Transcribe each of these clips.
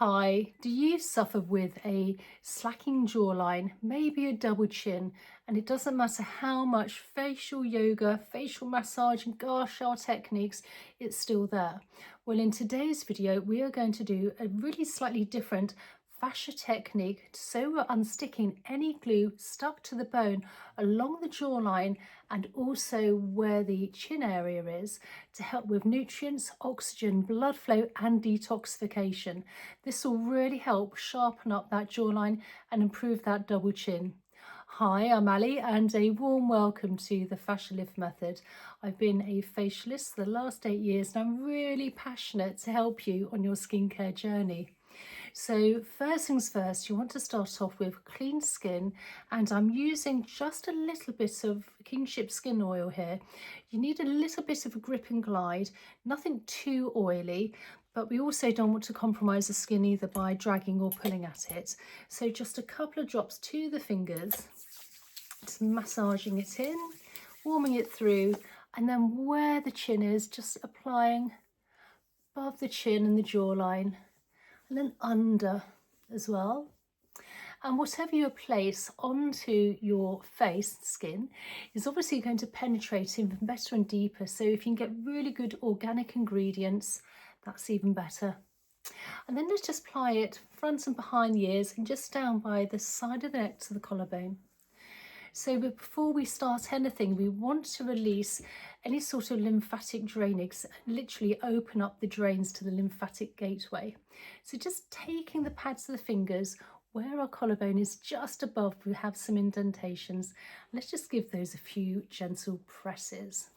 Hi, do you suffer with a slacking jawline, maybe a double chin, and it doesn't matter how much facial yoga, facial massage and gua sha techniques, it's still there? Well, in today's video, we are going to do a really slightly different fascia technique so we're unsticking any glue stuck to the bone along the jawline and also where the chin area is to help with nutrients, oxygen, blood flow and detoxification. This will really help sharpen up that jawline and improve that double chin. Hi, I'm Ali and a warm welcome to the Fascia Lift Method. I've been a facialist for the last 8 years and I'm really passionate to help you on your skincare journey. So first things first, you want to start off with clean skin, and I'm using just a little bit of Kingship skin oil here. You need a little bit of a grip and glide, nothing too oily, but we also don't want to compromise the skin either by dragging or pulling at it. So just a couple of drops to the fingers, just massaging it in, warming it through, and then where the chin is, just applying above the chin and the jawline, and then under as well. And whatever you place onto your face skin is obviously going to penetrate even better and deeper. So if you can get really good organic ingredients, that's even better. And then let's just apply it front and behind the ears and just down by the side of the neck to the collarbone. So before we start anything, we want to release any sort of lymphatic drainage, literally open up the drains to the lymphatic gateway. So just taking the pads of the fingers where our collarbone is just above, we have some indentations. Let's just give those a few gentle presses.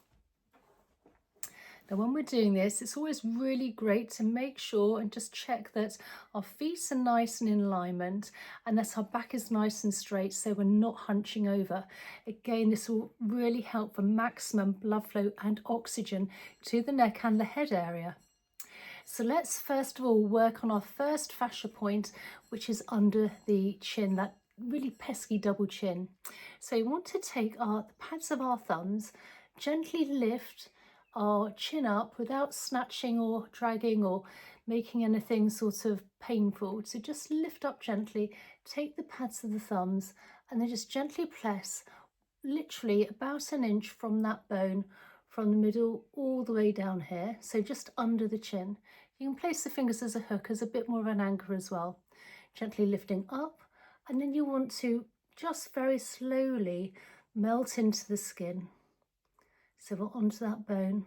Now when we're doing this, it's always really great to make sure and just check that our feet are nice and in alignment and that our back is nice and straight so we're not hunching over. Again, this will really help for maximum blood flow and oxygen to the neck and the head area. So let's first of all work on our first fascia point, which is under the chin, that really pesky double chin. So you want to take the pads of our thumbs, gently lift our chin up without snatching or dragging or making anything sort of painful. So just lift up gently, take the pads of the thumbs and then just gently press literally about an inch from that bone, from the middle all the way down here, so just under the chin. You can place the fingers as a hook, as a bit more of an anchor as well. Gently lifting up, and then you want to just very slowly melt into the skin. So we're onto that bone.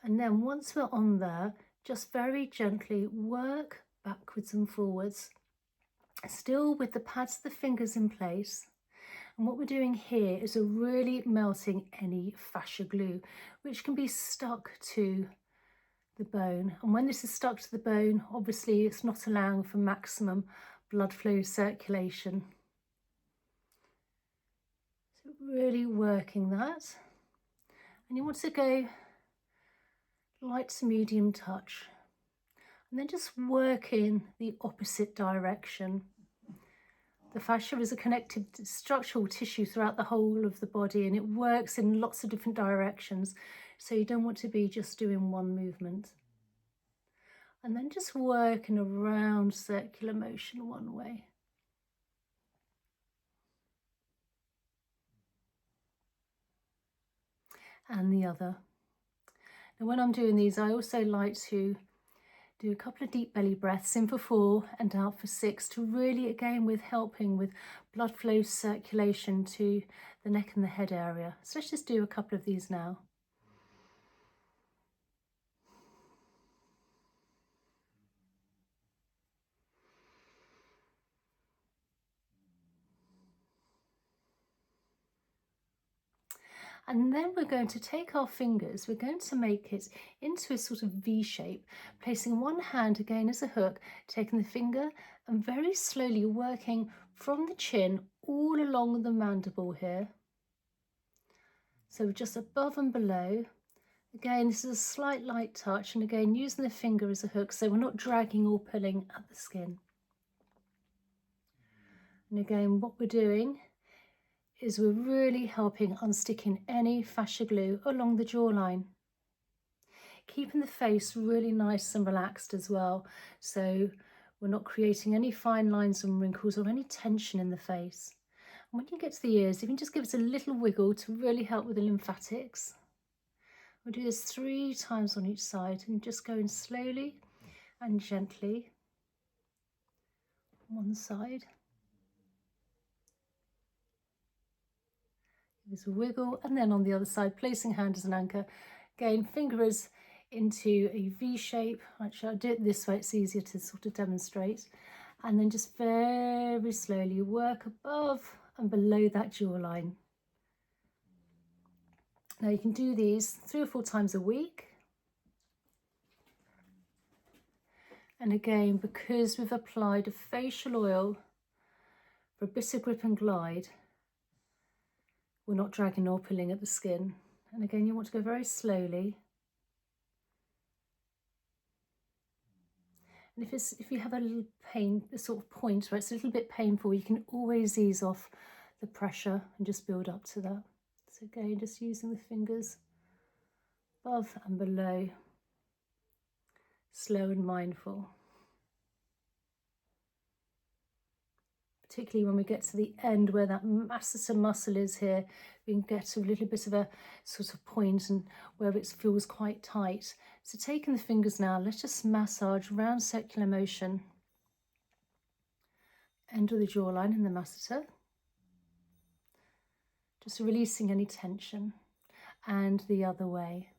And then once we're on there, just very gently work backwards and forwards, still with the pads of the fingers in place. And what we're doing here is we're really melting any fascia glue, which can be stuck to the bone. And when this is stuck to the bone, obviously it's not allowing for maximum blood flow circulation. So really working that. And you want to go light to medium touch. And then just work in the opposite direction. The fascia is a connected structural tissue throughout the whole of the body and it works in lots of different directions. So you don't want to be just doing one movement. And then just work in a round circular motion one way. And the other. Now when I'm doing these, I also like to do a couple of deep belly breaths, in for 4 and out for 6, to really, again, with helping with blood flow circulation to the neck and the head area. So let's just do a couple of these now. And then we're going to take our fingers, we're going to make it into a sort of V shape, placing one hand again as a hook, taking the finger and very slowly working from the chin all along the mandible here. So just above and below. Again, this is a slight light touch, and again using the finger as a hook so we're not dragging or pulling at the skin. And again, what we're doing is we're really helping unsticking any fascia glue along the jawline. keeping the face really nice and relaxed as well. So we're not creating any fine lines and wrinkles or any tension in the face. And when you get to the ears, you can just give it a little wiggle to really help with the lymphatics. We'll do this 3 times on each side and just going slowly and gently on one side. Give a wiggle, and then on the other side, placing hand as an anchor. Again, fingers into a V shape. Actually, I'll do it this way, it's easier to sort of demonstrate. And then just very slowly work above and below that jawline. Now you can do these 3 or 4 times a week. And again, because we've applied a facial oil for a bit of grip and glide, we're not dragging or pulling at the skin. And again, you want to go very slowly. And if you have a little pain, a sort of point where it's a little bit painful, you can always ease off the pressure and just build up to that. So again, just using the fingers above and below, slow and mindful. Particularly when we get to the end where that masseter muscle is here, we can get to a little bit of a sort of point and where it feels quite tight. So taking the fingers now, let's just massage round circular motion. End of the jawline and the masseter. Just releasing any tension. And the other way.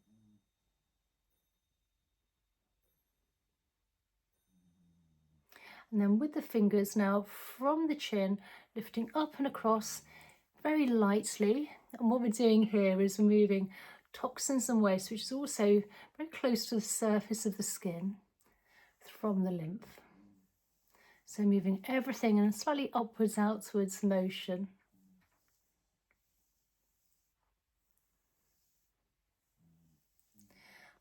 And then with the fingers now from the chin, lifting up and across very lightly. And what we're doing here is removing toxins and waste, which is also very close to the surface of the skin from the lymph. So moving everything in a slightly upwards, outwards motion.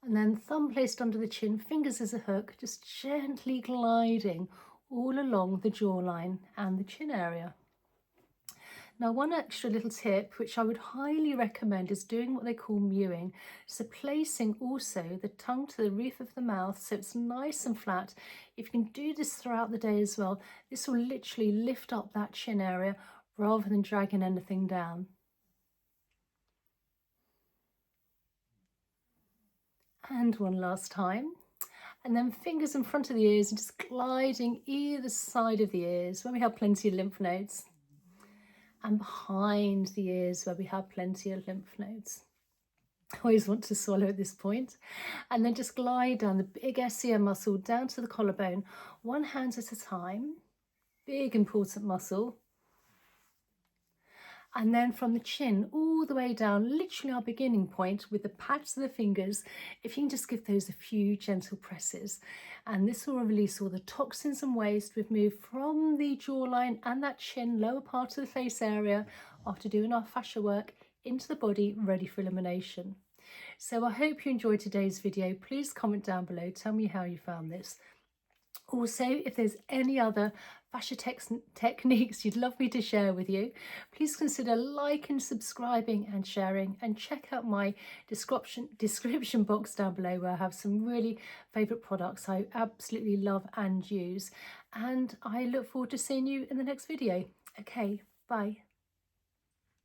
And then thumb placed under the chin, fingers as a hook, just gently gliding all along the jawline and the chin area. Now, one extra little tip, which I would highly recommend, is doing what they call mewing. So placing also the tongue to the roof of the mouth so it's nice and flat. If you can do this throughout the day as well, this will literally lift up that chin area rather than dragging anything down. And one last time. And then fingers in front of the ears and just gliding either side of the ears where we have plenty of lymph nodes. And behind the ears where we have plenty of lymph nodes. I always want to swallow at this point. And then just glide down the big SCM muscle down to the collarbone, one hand at a time. Big important muscle. And then from the chin all the way down, literally our beginning point with the pads of the fingers, if you can just give those a few gentle presses. And this will release all the toxins and waste we've moved from the jawline and that chin, lower part of the face area, after doing our fascia work, into the body, ready for elimination. So I hope you enjoyed today's video. Please comment down below, tell me how you found this. Also, if there's any other fascia techniques you'd love me to share with you, please consider liking, subscribing and sharing, and check out my description box down below where I have some really favourite products I absolutely love and use. And I look forward to seeing you in the next video. Okay, bye.